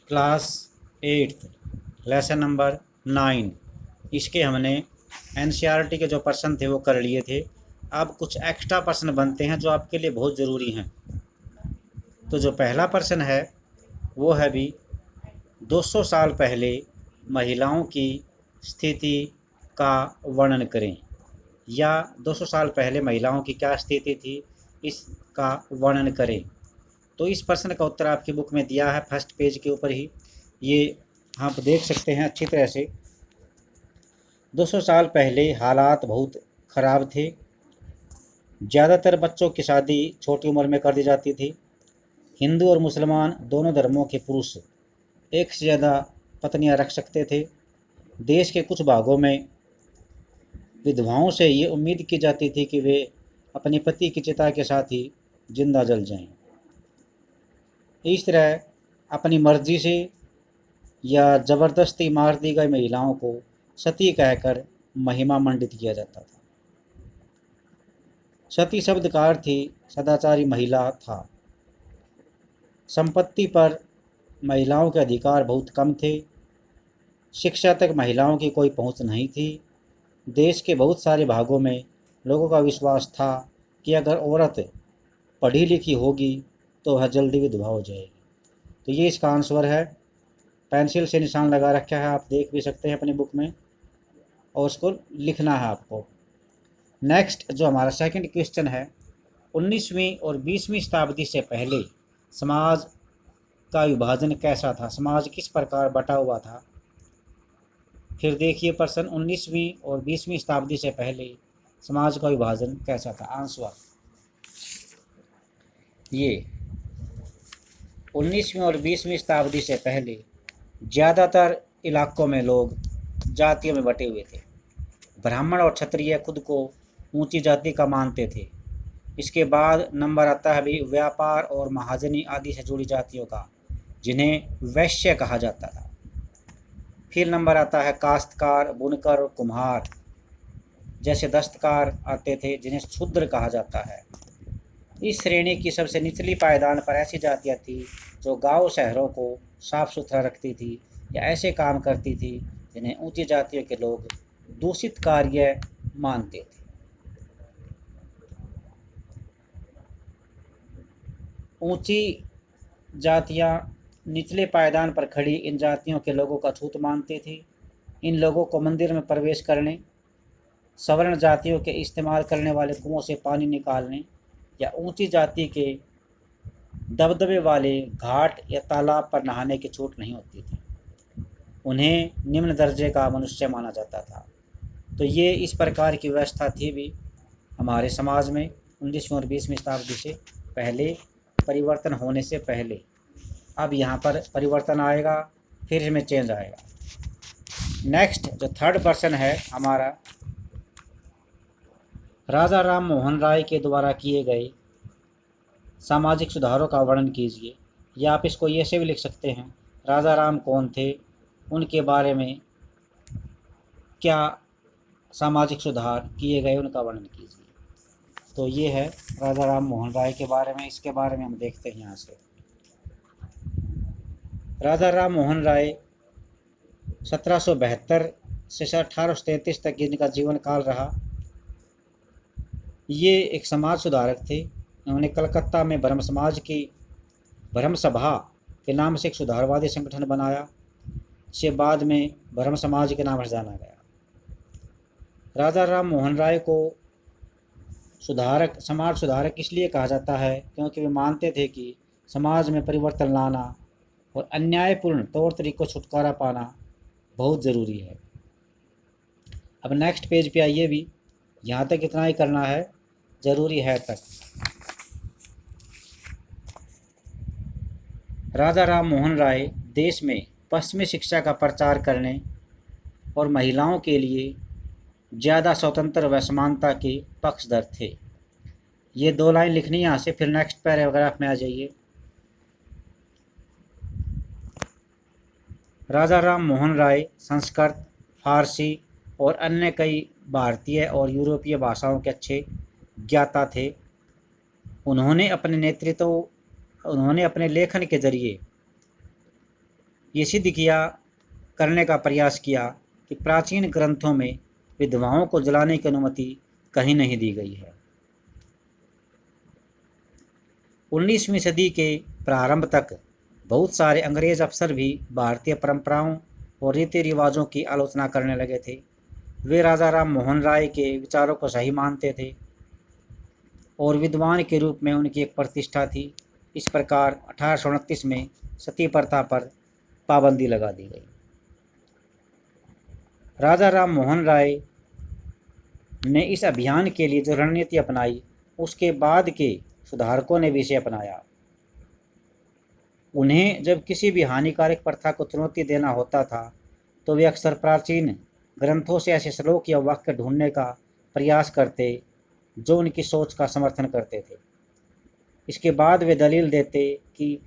Class 8th lesson number 9 इसके हमने NCERT के जो प्रश्न थे वो कर लिए थे। अब कुछ एक्स्ट्रा प्रश्न बनते हैं जो आपके लिए बहुत ज़रूरी हैं। तो जो पहला प्रश्न है वो है भी 200 साल पहले महिलाओं की स्थिति का वर्णन करें, या 200 साल पहले महिलाओं की क्या स्थिति थी इसका वर्णन करें। तो इस प्रश्न का उत्तर आपकी बुक में दिया है फर्स्ट पेज के ऊपर ही, ये आप देख सकते हैं अच्छी तरह से। 200 साल पहले हालात बहुत ख़राब थे। ज़्यादातर बच्चों की शादी छोटी उम्र में कर दी जाती थी। हिंदू और मुसलमान दोनों धर्मों के पुरुष एक से ज़्यादा पत्नियां रख सकते थे। देश के कुछ भागों में विधवाओं से ये उम्मीद की जाती थी कि वे अपने पति की चिता के साथ ही जिंदा जल जाएं। इस तरह अपनी मर्जी से या ज़बरदस्ती मार दी गई महिलाओं को सती कहकर महिमा मंडित किया जाता था। सती शब्द का अर्थ ही सदाचारी महिला था। संपत्ति पर महिलाओं के अधिकार बहुत कम थे। शिक्षा तक महिलाओं की कोई पहुंच नहीं थी। देश के बहुत सारे भागों में लोगों का विश्वास था कि अगर औरत पढ़ी लिखी होगी तो वह जल्दी विधवा हो जाएगी। तो ये इसका आंसर है। पेंसिल से निशान लगा रखा है, आप देख भी सकते हैं अपनी बुक में, और उसको लिखना है आपको। नेक्स्ट जो हमारा सेकंड क्वेश्चन है, 19वीं और 20वीं शताब्दी से पहले समाज का विभाजन कैसा था, समाज किस प्रकार बटा हुआ था। फिर देखिए प्रश्न, 19वीं और 20वीं शताब्दी से पहले समाज का विभाजन कैसा था। आंसर ये 19वीं और 20वीं शताब्दी से पहले ज़्यादातर इलाकों में लोग जातियों में बटे हुए थे। ब्राह्मण और क्षत्रिय खुद को ऊंची जाति का मानते थे। इसके बाद नंबर आता है भी व्यापार और महाजनी आदि से जुड़ी जातियों का, जिन्हें वैश्य कहा जाता था। फिर नंबर आता है काश्तकार, बुनकर और कुम्हार जैसे दस्तकार आते थे, जिन्हें शूद्र कहा जाता है। इस श्रेणी की सबसे निचली पायदान पर ऐसी जातियां थी जो गांव शहरों को साफ सुथरा रखती थी या ऐसे काम करती थी जिन्हें ऊंची जातियों के लोग दूषित कार्य मानते थे। ऊंची जातियां निचले पायदान पर खड़ी इन जातियों के लोगों का छूत मानती थी। इन लोगों को मंदिर में प्रवेश करने, सवर्ण जातियों के इस्तेमाल करने वाले कुओं से पानी निकालने या ऊंची जाति के दबदबे वाले घाट या तालाब पर नहाने की छूट नहीं होती थी। उन्हें निम्न दर्जे का मनुष्य माना जाता था। तो ये इस प्रकार की व्यवस्था थी भी हमारे समाज में 19वीं और 20वीं शताब्दी से पहले, परिवर्तन होने से पहले। अब यहाँ पर परिवर्तन आएगा, फिर इसमें चेंज आएगा। नेक्स्ट जो थर्ड प्रश्न है हमारा, राजा राम मोहन राय के द्वारा किए गए सामाजिक सुधारों का वर्णन कीजिए। या आप इसको ऐसे भी लिख सकते हैं, राजा राम कौन थे, उनके बारे में क्या सामाजिक सुधार किए गए, उनका वर्णन कीजिए। तो ये है राजा राम मोहन राय के बारे में। इसके बारे में हम देखते हैं यहाँ से। राजा राम मोहन राय 1772 से 1833 तक इनका जीवन काल रहा। ये एक समाज सुधारक थे। इन्होंने कलकत्ता में ब्रह्म समाज की ब्रह्म सभा के नाम से एक सुधारवादी संगठन बनाया। इसे बाद में ब्रह्म समाज के नाम से जाना गया। राजा राम मोहन राय को समाज सुधारक इसलिए कहा जाता है क्योंकि वे मानते थे कि समाज में परिवर्तन लाना और अन्यायपूर्ण तौर तरीकों से छुटकारा पाना बहुत ज़रूरी है। अब नेक्स्ट पेज पे आइए भी, यहाँ तक इतना ही करना है, ज़रूरी है तक। राजा राम मोहन राय देश में पश्चिमी शिक्षा का प्रचार करने और महिलाओं के लिए ज़्यादा स्वतंत्र व समानता के पक्षधर थे। ये 2 लाइन लिखनी है यहाँ से, फिर नेक्स्ट पैराग्राफ में आ जाइए। राजा राम मोहन राय संस्कृत, फारसी और अन्य कई भारतीय और यूरोपीय भाषाओं के अच्छे ज्ञाता थे। उन्होंने अपने लेखन के जरिए ये सिद्ध किया करने का प्रयास किया कि प्राचीन ग्रंथों में विधवाओं को जलाने की अनुमति कहीं नहीं दी गई है। 19वीं सदी के प्रारंभ तक बहुत सारे अंग्रेज अफसर भी भारतीय परंपराओं और रीति रिवाजों की आलोचना करने लगे थे। वे राजा राम मोहन राय के विचारों को सही मानते थे और विद्वान के रूप में उनकी एक प्रतिष्ठा थी। इस प्रकार 1829 में सती प्रथा पर पाबंदी लगा दी गई। राजा राम मोहन राय ने इस अभियान के लिए जो रणनीति अपनाई, उसके बाद के सुधारकों ने भी इसे अपनाया। उन्हें जब किसी भी हानिकारक प्रथा को चुनौती देना होता था तो वे अक्सर प्राचीन ग्रंथों से ऐसे श्लोक या वाक्य ढूंढने का प्रयास करते जो उनकी सोच का समर्थन करते थे। इसके बाद वे दलील देते कि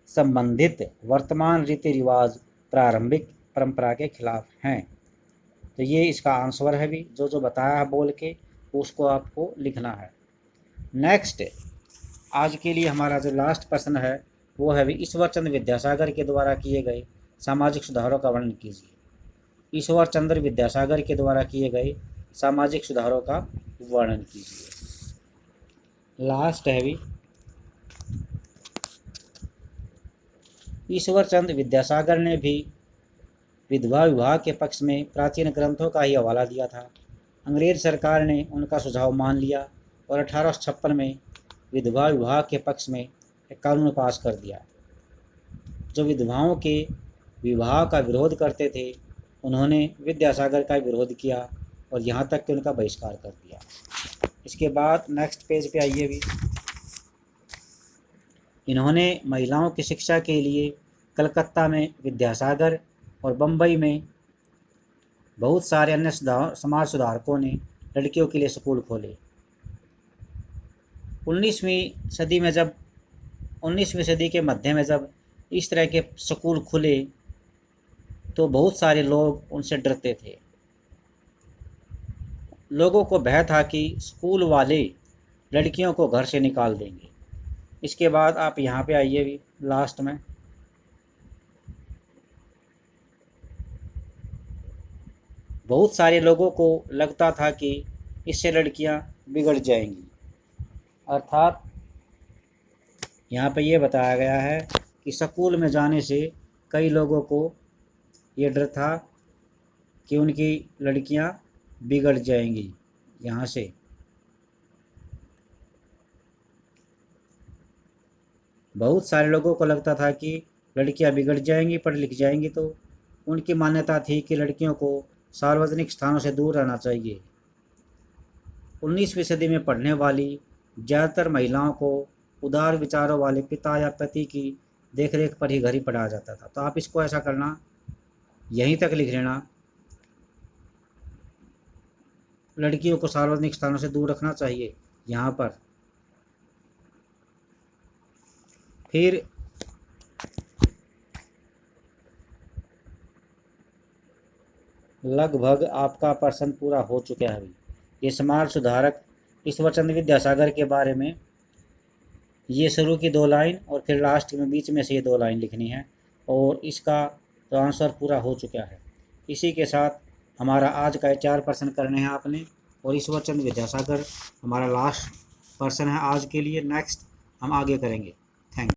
संबंधित वर्तमान रीति रिवाज प्रारंभिक परंपरा के खिलाफ हैं। तो ये इसका आंसर है भी, जो बताया है बोल के उसको आपको लिखना है। नेक्स्ट आज के लिए हमारा जो लास्ट प्रश्न है वो है भी, ईश्वर चंद्र विद्यासागर के द्वारा किए गए सामाजिक सुधारों का वर्णन कीजिए। ईश्वर चंद्र विद्यासागर के द्वारा किए गए सामाजिक सुधारों का वर्णन कीजिए। लास्ट है भी, ईश्वर चंद्र विद्यासागर ने भी विधवा विवाह के पक्ष में प्राचीन ग्रंथों का ही हवाला दिया था। अंग्रेज सरकार ने उनका सुझाव मान लिया और 1856 में विधवा विवाह के पक्ष में एक कानून पास कर दिया। जो विधवाओं के विवाह का विरोध करते थे उन्होंने विद्यासागर का विरोध किया और यहाँ तक कि उनका बहिष्कार कर दिया। इसके बाद नेक्स्ट पेज पे आइए भी, इन्होंने महिलाओं की शिक्षा के लिए कलकत्ता में विद्यासागर और बम्बई में बहुत सारे अन्य समाज सुधारकों ने लड़कियों के लिए स्कूल खोले। 19वीं सदी के मध्य में जब इस तरह के स्कूल खुले तो बहुत सारे लोग उनसे डरते थे। लोगों को भय था कि स्कूल वाले लड़कियों को घर से निकाल देंगे। इसके बाद आप यहाँ पे आइए भी लास्ट में, बहुत सारे लोगों को लगता था कि इससे लड़कियां बिगड़ जाएंगी। अर्थात यहाँ पे ये बताया गया है कि स्कूल में जाने से कई लोगों को ये डर था कि उनकी लड़कियां बिगड़ जाएंगी। यहाँ से बहुत सारे लोगों को लगता था कि लड़कियां बिगड़ जाएंगी, पढ़ लिख जाएंगी, तो उनकी मान्यता थी कि लड़कियों को सार्वजनिक स्थानों से दूर रहना चाहिए। 19वीं सदी में पढ़ने वाली ज़्यादातर महिलाओं को उदार विचारों वाले पिता या पति की देखरेख पर ही घर ही पढ़ाया जाता था। तो आप इसको ऐसा करना, यहीं तक लिख लेना, लड़कियों को सार्वजनिक स्थानों से दूर रखना चाहिए यहाँ पर। फिर लगभग आपका प्रश्न पूरा हो चुका है। ये समाज सुधारक ईश्वर चंद्र विद्यासागर के बारे में ये शुरू की 2 लाइन और फिर लास्ट में बीच में से ये 2 लाइन लिखनी है और इसका तो आंसर पूरा हो चुका है। इसी के साथ हमारा आज का 4 प्रश्न करने हैं आपने और ईश्वर चंद्र विद्यासागर हमारा लास्ट प्रश्न है आज के लिए। नेक्स्ट हम आगे करेंगे।